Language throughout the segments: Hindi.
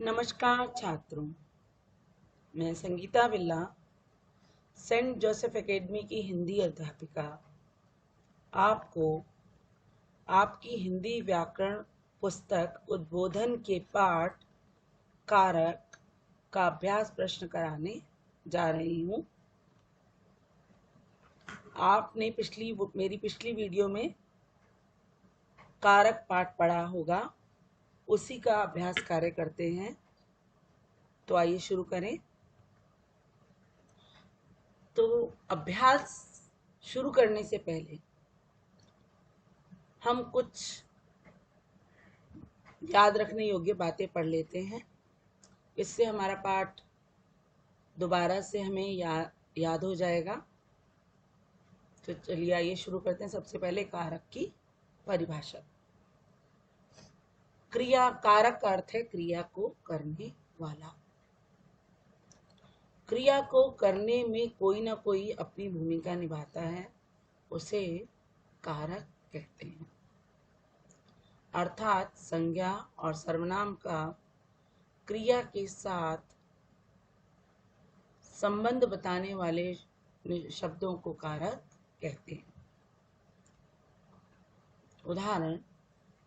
नमस्कार छात्रों, मैं संगीता बिल्ला, सेंट जोसेफ एकेडमी की हिंदी अध्यापिका आपको आपकी हिंदी व्याकरण पुस्तक उद्बोधन के पाठ कारक का अभ्यास प्रश्न कराने जा रही हूँ। आपने मेरी पिछली वीडियो में कारक पाठ पढ़ा होगा, उसी का अभ्यास कार्य करते हैं। तो आइए शुरू करें। तो अभ्यास शुरू करने से पहले हम कुछ याद रखने योग्य बातें पढ़ लेते हैं। इससे हमारा पाठ दोबारा से हमें याद हो जाएगा। तो चलिए आइए शुरू करते हैं। सबसे पहले कारक की परिभाषा। क्रिया कारक का अर्थ है क्रिया को करने वाला। क्रिया को करने में कोई ना कोई अपनी भूमिका निभाता है, उसे कारक कहते हैं। अर्थात संज्ञा और सर्वनाम का क्रिया के साथ संबंध बताने वाले शब्दों को कारक कहते हैं। उदाहरण,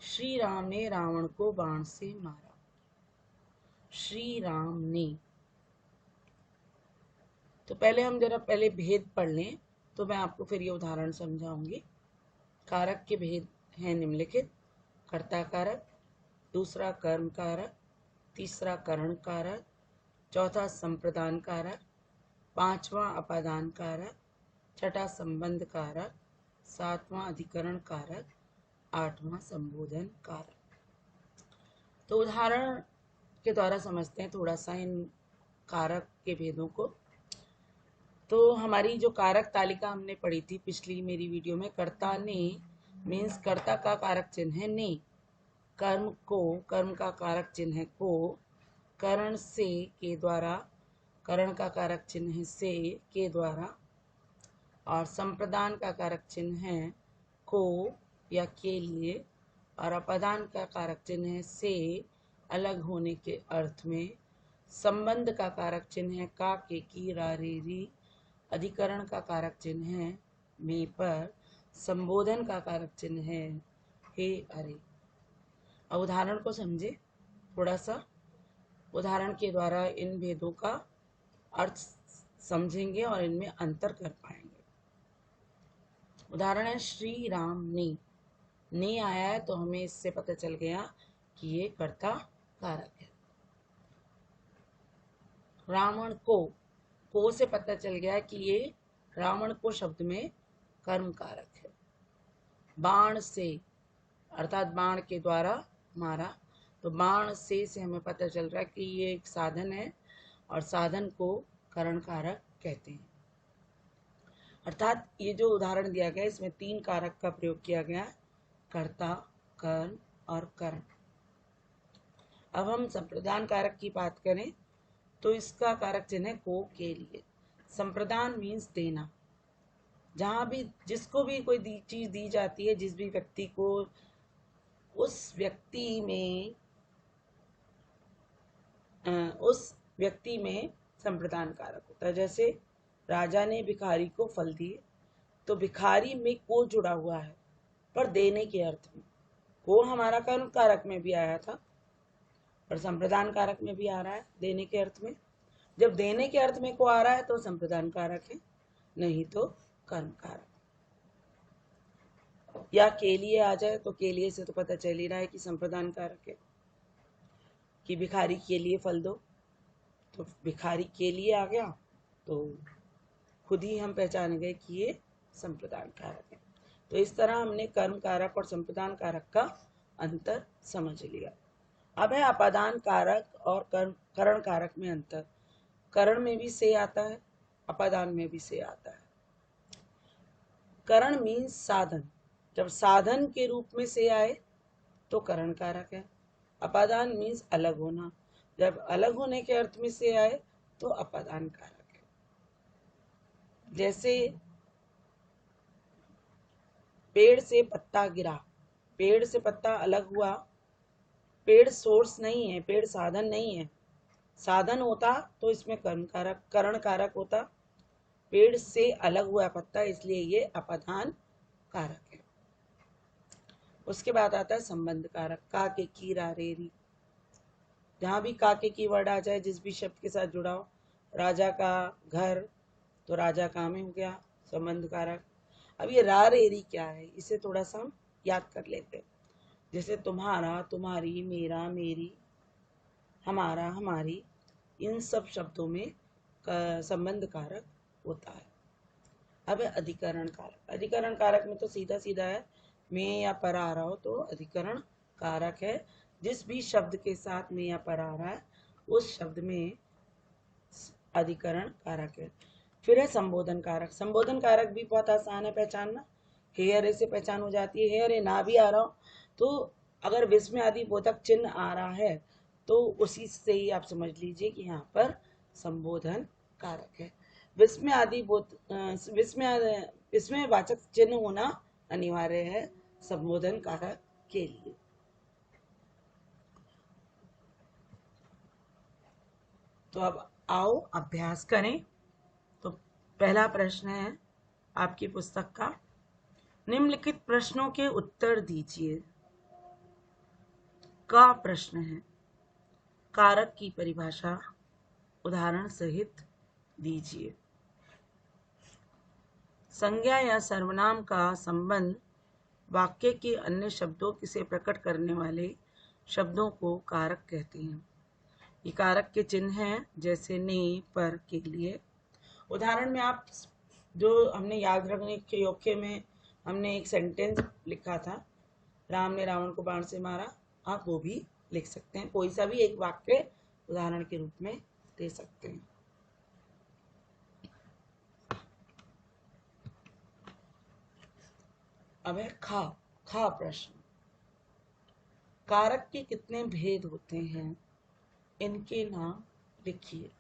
श्री राम ने रावण को बाण से मारा। श्री राम ने। तो पहले हम जरा भेद पढ़ लें, तो मैं आपको फिर ये उदाहरण समझाऊंगी। कारक के भेद हैं निम्नलिखित: कर्ता कारक, दूसरा कर्म कारक, तीसरा करण कारक, चौथा संप्रदान कारक, पांचवा अपादान कारक, छठा संबंध कारक, सातवां अधिकरण कारक, आठवां संबोधन कारक। तो उदाहरण के द्वारा समझते हैं थोड़ा सा इन कारक के भेदों को। तो हमारी जो कारक तालिका हमने पढ़ी थी पिछली मेरी वीडियो में, कर्ता ने मीन्स कर्ता का कारक चिन्ह है ने, कर्म को, कर्म का कारक चिन्ह है को, करण से के द्वारा, करण का कारक चिन्ह है से के द्वारा, और संप्रदान का कारक चिन्ह है को या के लिए, और अपादान का कारक चिन्ह है से अलग होने के अर्थ में, संबंध का कारक चिन्ह है का के की रा रे री, अधिकरण का कारक चिन्ह है में पर, संबोधन का कारक चिन्ह है हे अरे। अब उदाहरण को समझे थोड़ा सा। उदाहरण के द्वारा इन भेदों का अर्थ समझेंगे और इनमें अंतर कर पाएंगे। उदाहरण है श्री राम ने आया है, तो हमें इससे पता चल गया कि ये कर्ता कारक है। रावण को से पता चल गया कि ये रावण को शब्द में कर्म कारक है। बाण से अर्थात बाण के द्वारा मारा, तो बाण से हमें पता चल रहा है कि ये एक साधन है और साधन को करण कारक कहते हैं। अर्थात ये जो उदाहरण दिया गया इसमें तीन कारक का प्रयोग किया गया: कर्ता, कर्म और करण। अब हम संप्रदान कारक की बात करें तो इसका कारक चिन्ह है को के लिए। संप्रदान मीन्स देना। जहां भी जिसको भी कोई चीज दी जाती है, जिस भी व्यक्ति को, उस व्यक्ति में संप्रदान कारक होता है। जैसे राजा ने भिखारी को फल दिए, तो भिखारी में को जुड़ा हुआ है पर देने के अर्थ में। को हमारा कर्म कारक में भी आया था और संप्रदान कारक में भी आ रहा है देने के अर्थ में। जब देने के अर्थ में को आ रहा है तो संप्रदान कारक है, नहीं तो कर्म कारक। या के लिए आ जाए तो के लिए से तो पता चल ही रहा है कि संप्रदान कारक है। कि भिखारी के लिए फल दो, तो भिखारी के लिए आ गया, तो खुद ही हम पहचान गए कि ये संप्रदान कारक है। तो इस तरह हमने कर्म कारक और संप्रदान कारक का अंतर समझ लिया। अब है अपादान कारक और करण कारक में अंतर। करण में भी से आता है, अपादान में भी से आता है। करण मीन्स साधन। जब साधन के रूप में से आए तो करण कारक है। अपादान मीन्स अलग होना। जब अलग होने के अर्थ में से आए तो अपादान कारक है। जैसे पेड़ से पत्ता गिरा, पेड़ से पत्ता अलग हुआ, पेड़ सोर्स नहीं है, पेड़ साधन नहीं है। साधन होता तो इसमें कर्म कारक करण कारक होता। पेड़ से अलग हुआ पत्ता, इसलिए ये अपादान कारक है। उसके बाद आता है संबंध कारक, का के की रा रे री। जहां भी का के की वर्ड आ जाए, जिस भी शब्द के साथ जुड़ा हो, राजा का घर, तो राजा का में हो गया संबंध कारक। अब ये रा रे री क्या है, इसे थोड़ा सा हम याद कर लेते हैं। जैसे तुम्हारा, तुम्हारी, मेरा, मेरी, हमारा, हमारी, इन सब शब्दों में संबंध कारक होता है। अब है अधिकरण कारक। अधिकरण कारक में तो सीधा सीधा है, में या पर आ रहा हो तो अधिकरण कारक है। जिस भी शब्द के साथ में या पर आ रहा है उस शब्द में अधिकरण कारक है। फिर है संबोधन कारक। संबोधन कारक भी बहुत आसान है पहचानना, हेयर से पहचान हो जाती है। हेयर ना भी आ रहा हो तो अगर विस्मय आदि बोधक चिन्ह आ रहा है तो उसी से ही आप समझ लीजिए कि यहाँ पर संबोधन कारक है। विस्मय आदि विस्मय वाचक चिन्ह होना अनिवार्य है संबोधन कारक के लिए। तो अब आओ अभ्यास करें। तो पहला प्रश्न है आपकी पुस्तक का, निम्नलिखित प्रश्नों के उत्तर दीजिए। का प्रश्न है, कारक की परिभाषा उदाहरण सहित दीजिए। संज्ञा या सर्वनाम का संबंध वाक्य के अन्य शब्दों से प्रकट करने वाले शब्दों को कारक कहते हैं। ये कारक के चिन्ह हैं, जैसे ने, पर के लिए। उदाहरण में आप जो हमने याद रखने के योग्य में हमने एक सेंटेंस लिखा था, राम ने रावण को बाण से मारा, आप वो भी लिख सकते हैं। कोई सा भी एक वाक्य उदाहरण के रूप में दे सकते हैं। अब है खा प्रश्न, कारक के कितने भेद होते हैं, इनके नाम लिखिए।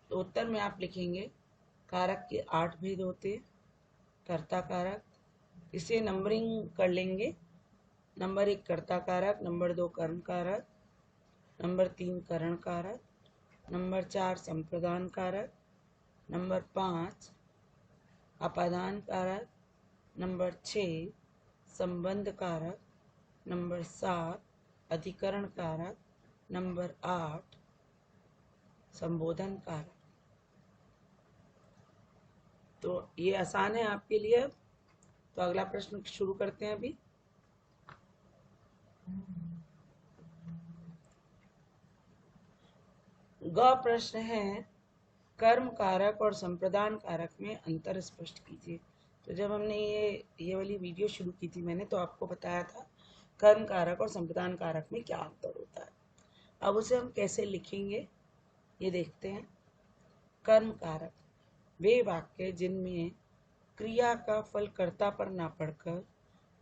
तो उत्तर में आप लिखेंगे कारक के 8 भेद होते हैं। कर्ता कारक, इसे नंबरिंग कर लेंगे। नंबर 1 कर्ता कारक, नंबर 2 कर्म कारक, नंबर 3 करण कारक, नंबर 4 संप्रदान कारक, नंबर 5 अपादान कारक, नंबर 6 संबंध कारक, नंबर 7 अधिकरण कारक, नंबर 8 संबोधन कारक। तो ये आसान है आपके लिए। तो अगला प्रश्न शुरू करते हैं अभी। ग प्रश्न है, कर्म कारक और संप्रदान कारक में अंतर स्पष्ट कीजिए। तो जब हमने ये वाली वीडियो शुरू की थी मैंने, तो आपको बताया था कर्म कारक और संप्रदान कारक में क्या अंतर होता है। अब उसे हम कैसे लिखेंगे ये देखते हैं। कर्म कारक वे वाक्य जिनमें क्रिया का फल कर्ता पर ना पड़कर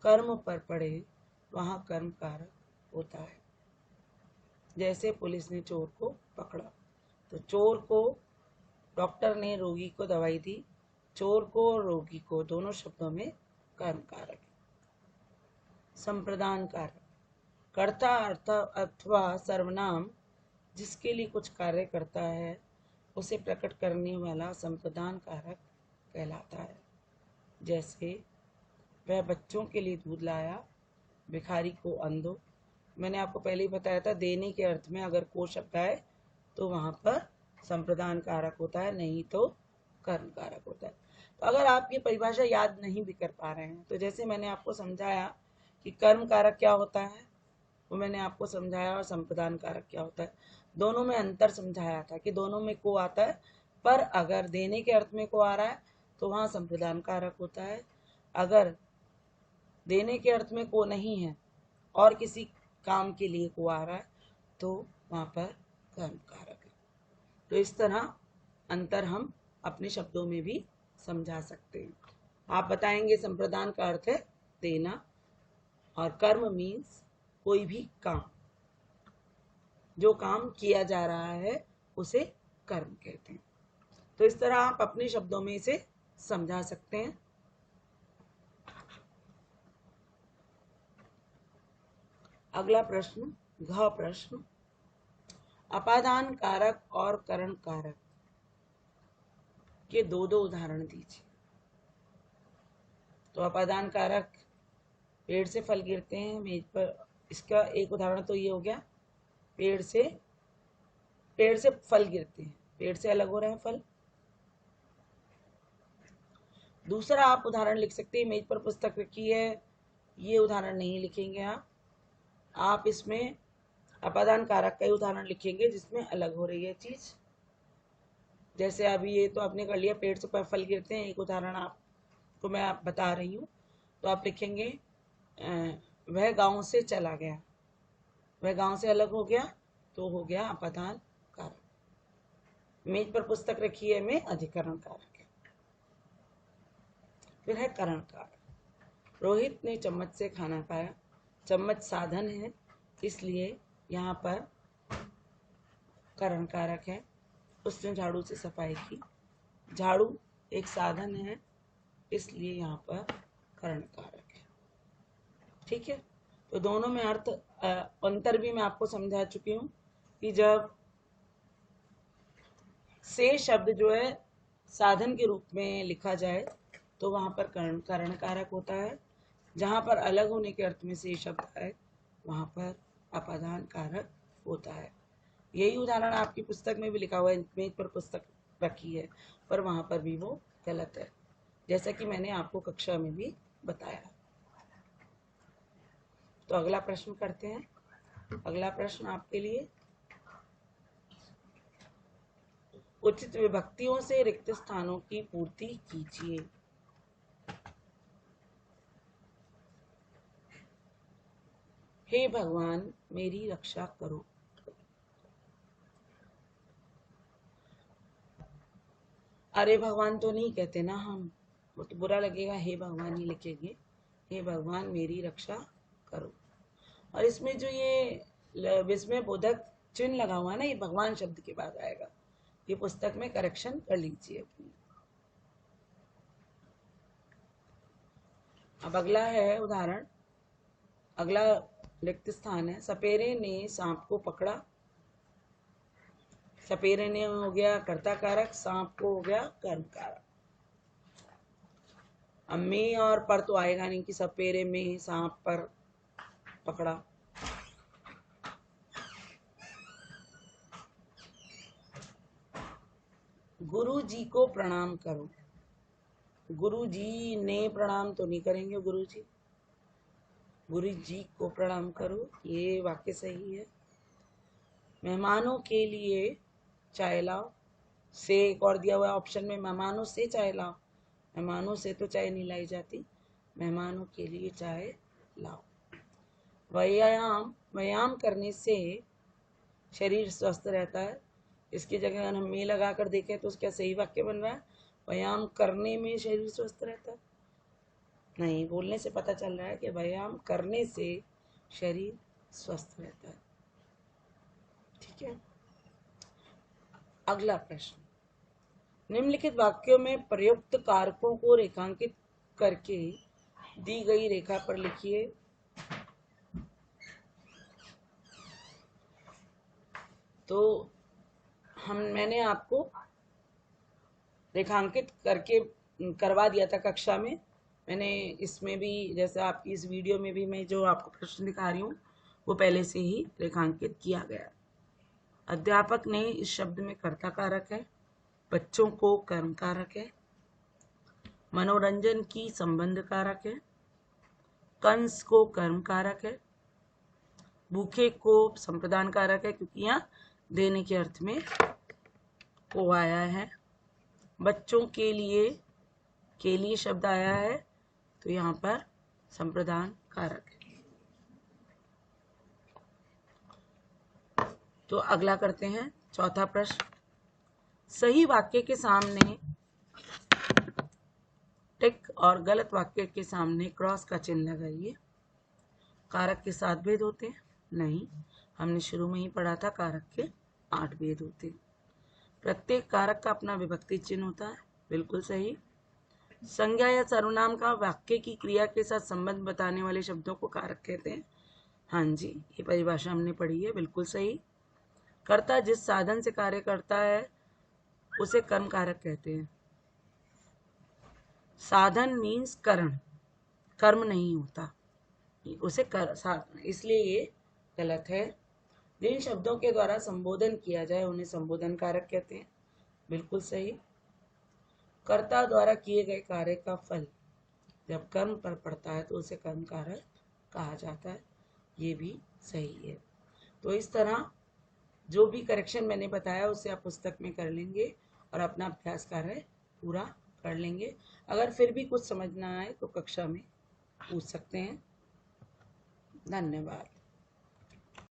कर्म पर पड़े, वहां कर्म कारक होता है। जैसे पुलिस ने चोर को पकड़ा, तो चोर को, डॉक्टर ने रोगी को दवाई दी, चोर को और रोगी को दोनों शब्दों में कर्म कारक है। संप्रदान कारक कर्ता अर्थ अथवा सर्वनाम जिसके लिए कुछ कार्य करता है उसे प्रकट करने वाला संप्रदान कारक कहलाता है। जैसे वह बच्चों के लिए दूध लाया, भिखारी को अन्न दो। मैंने आपको पहले ही बताया था, देने के अर्थ में अगर को शब्द आए तो वहां पर संप्रदान कारक होता है, नहीं तो कर्म कारक होता है। तो अगर आप ये परिभाषा याद नहीं भी कर पा रहे हैं, तो जैसे मैंने आपको समझाया कि कर्म कारक क्या होता है वो मैंने आपको समझाया, और संप्रदान कारक क्या होता है दोनों में अंतर समझाया था कि दोनों में को आता है, पर अगर देने के अर्थ में को आ रहा है तो वहां संप्रदान कारक होता है। अगर देने के अर्थ में को नहीं है और किसी काम के लिए को आ रहा है तो वहां पर कर्म कारक है। तो इस तरह अंतर हम अपने शब्दों में भी समझा सकते हैं। आप बताएंगे संप्रदान का अर्थ है देना, और कर्म मीन्स कोई भी काम, जो काम किया जा रहा है उसे कर्म कहते हैं। तो इस तरह आप अपने शब्दों में इसे समझा सकते हैं। अगला प्रश्न, घ प्रश्न, अपादान कारक और करण कारक के दो दो उदाहरण दीजिए। तो अपादान कारक, पेड़ से फल गिरते हैं मेज पर, इसका एक उदाहरण तो ये हो गया, पेड़ से फल गिरते हैं, पेड़ से अलग हो रहे हैं फल। दूसरा आप उदाहरण लिख सकते हैं, मेज पर पुस्तक रखी है, ये उदाहरण नहीं लिखेंगे आप इसमें अपादान कारक का ही उदाहरण लिखेंगे जिसमें अलग हो रही है चीज। जैसे अभी ये तो आपने कर लिया, पेड़ से फल गिरते हैं, एक उदाहरण आपको मैं बता रही हूँ। तो आप लिखेंगे वह गांव से चला गया, वह गांव से अलग हो गया, तो हो गया अपादान कारक। मेज पर पुस्तक रखी है में अधिकरण कारक है। फिर है करण कारक। रोहित ने चम्मच से खाना खाया, चम्मच साधन है इसलिए यहाँ पर करण कारक है। उसने झाड़ू से सफाई की, झाड़ू एक साधन है इसलिए यहाँ पर करण कारक है। ठीक है, तो दोनों में अंतर भी मैं आपको समझा चुकी हूँ कि जब से शब्द जो है साधन के रूप में लिखा जाए तो वहां पर करण कारक होता है, जहां पर अलग होने के अर्थ में से शब्द है वहां पर अपादान कारक होता है। यही उदाहरण आपकी पुस्तक में भी लिखा हुआ है, मेज पर पुस्तक रखी है, पर वहां पर भी वो गलत है, जैसा कि मैंने आपको कक्षा में भी बताया। तो अगला प्रश्न करते हैं। अगला प्रश्न आपके लिए, उचित विभक्तियों से रिक्त स्थानों की पूर्ति कीजिए। हे भगवान मेरी रक्षा करो। अरे भगवान तो नहीं कहते ना हम, वो तो बुरा लगेगा, हे भगवान ही लिखेंगे, हे भगवान मेरी रक्षा करो। और इसमें जो ये विस्मय बोधक चिन्ह लगा हुआ है ना, ये भगवान शब्द के बाद आएगा, ये पुस्तक में करेक्शन कर लीजिए अपनी। अब अगला है उदाहरण, अगला रिक्त स्थान है, सपेरे ने सांप को पकड़ा। सपेरे ने हो गया कर्ता कारक, सांप को हो गया कर्म कारक। अब में और पर तो आएगा नहीं कि सपेरे में सांप पर पकड़ा। गुरु जी को प्रणाम करो। गुरु जी ने प्रणाम तो नहीं करेंगे, गुरु जी को प्रणाम करो, ये वाक्य सही है। मेहमानों के लिए चाय लाओ, से एक और दिया हुआ ऑप्शन में, मेहमानों से चाय लाओ, मेहमानों से तो चाय नहीं लाई जाती, मेहमानों के लिए चाय लाओ। व्यायाम करने से शरीर स्वस्थ रहता है, इसकी जगह अगर हम में लगा कर देखें तो क्या सही वाक्य बन रहा है, व्यायाम करने में शरीर स्वस्थ रहता है? नहीं, बोलने से पता चल रहा है कि व्यायाम करने से शरीर स्वस्थ रहता है। ठीक है, अगला प्रश्न, निम्नलिखित वाक्यों में प्रयुक्त कारकों को रेखांकित करके दी गई रेखा पर लिखिए। तो मैंने आपको रेखांकित करके करवा दिया था कक्षा में, मैंने इसमें भी, जैसे आपकी इस वीडियो में भी मैं जो आपको प्रश्न दिखा रही हूँ वो पहले से ही रेखांकित किया गया। अध्यापक ने इस शब्द में कर्ता कारक है, बच्चों को कर्म कारक है, मनोरंजन की संबंध कारक है, कंस को कर्म कारक है, भूखे को संप्रदान कारक है क्योंकि यहाँ देने के अर्थ में को आया है, बच्चों के लिए शब्द आया है तो यहाँ पर संप्रदान कारक है। तो अगला करते हैं, चौथा प्रश्न, सही वाक्य के सामने टिक और गलत वाक्य के सामने क्रॉस का चिन्ह लगाइए। कारक के 7 भेद होते हैं? नहीं, हमने शुरू में ही पढ़ा था कारक के 8 भेद होते हैं। प्रत्येक कारक का अपना विभक्ति चिन्ह होता है, बिल्कुल सही। संज्ञा या सर्वनाम का वाक्य की क्रिया के साथ संबंध बताने वाले शब्दों को कारक कहते हैं। हाँ जी, ये परिभाषा हमने पढ़ी है, बिल्कुल सही। कर्ता जिस साधन से कार्य करता है उसे कर्म कारक कहते हैं। साधन मीन्स करण, कर्म नहीं होता, उसे साधन, इसलिए ये गलत है। जिन शब्दों के द्वारा संबोधन किया जाए उन्हें संबोधन कारक कहते हैं, बिल्कुल सही। कर्ता द्वारा किए गए कार्य का फल जब कर्म पर पड़ता है तो उसे कर्म कारक कहा जाता है, ये भी सही है। तो इस तरह जो भी करेक्शन मैंने बताया उसे आप पुस्तक में कर लेंगे और अपना अभ्यास कार्य पूरा कर लेंगे। अगर फिर भी कुछ समझ ना आए तो कक्षा में पूछ सकते हैं। धन्यवाद।